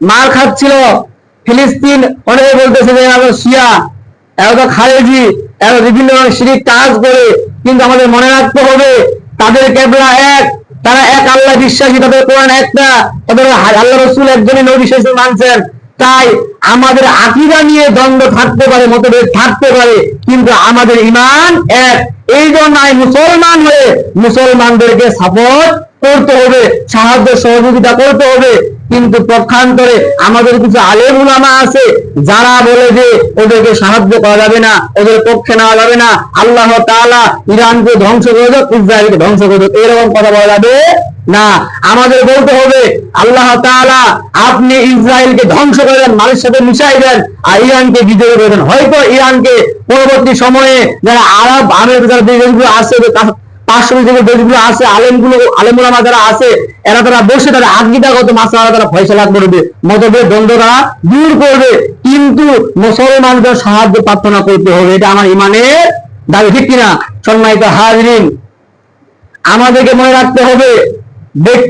মার খাচ্ছিল। ফিলিস্তিন অনেকে বলতেছে যে এরা শিয়া, এরা তো খারেজি, এরা বিভিন্ন শিরিক কাজ করে, কিন্তু আমাদের মনে রাখতে হবে তাদের কেবলা এক, তারা এক আল্লাহ বিশ্বাসী, তাদের কোরআন একটা, তাদের আল্লাহ রসুল একজনই নবী শেষে মানছেন। তাই আমাদের আকীদা নিয়ে দ্বন্দ্ব থাকতে পারে, মতভেদ থাকতে পারে, কিন্তু আমাদের ঈমান এক। এই জন্য মুসলমান হয়ে মুসলমানদেরকে সাপোর্ট করতে হবে, সাহায্য সহযোগিতা করতে হবে। কিন্তু পক্ষান্তরে আমাদের কিছু আলেম উলামা আছে যারা বলে যে ওদেরকে সাহায্য করা যাবে না, ওদের পক্ষে নেওয়া যাবে না, আল্লাহ তাআলা ইরানকে ধ্বংস করে দেন, ইসরায়েলকে ধ্বংস করে দেন, এরকম কথা বলা যাবে না। আমাদের বলতে হবে আল্লাহ তাআলা আপনি ইসরায়েলকে ধ্বংস করে দেন, মানুষের সাথে মিশাই দেন, আর ইরানকে বিজয় করে দেন। হয়তো ইরানকে পরবর্তী সময়ে যারা আরব আমেরিকার দেশগুলো আছে, পার্শ্ববর্তী যে দেশগুলো আছে, আলেমুলামা যারা আছে, এরা তারা বসে তারা আকীদাগত মাসআলা তারা ফয়সালা করবে, মতভেদ দ্বন্দ্ব তারা দূর করবে। কিন্তু মুসলমানদের সাহায্য প্রার্থনা করতে হবে, এটা আমার ঈমানের দাবি, ঠিক কিনা? সম্মানিত হাজরিন, আমাদেরকে মনে রাখতে হবে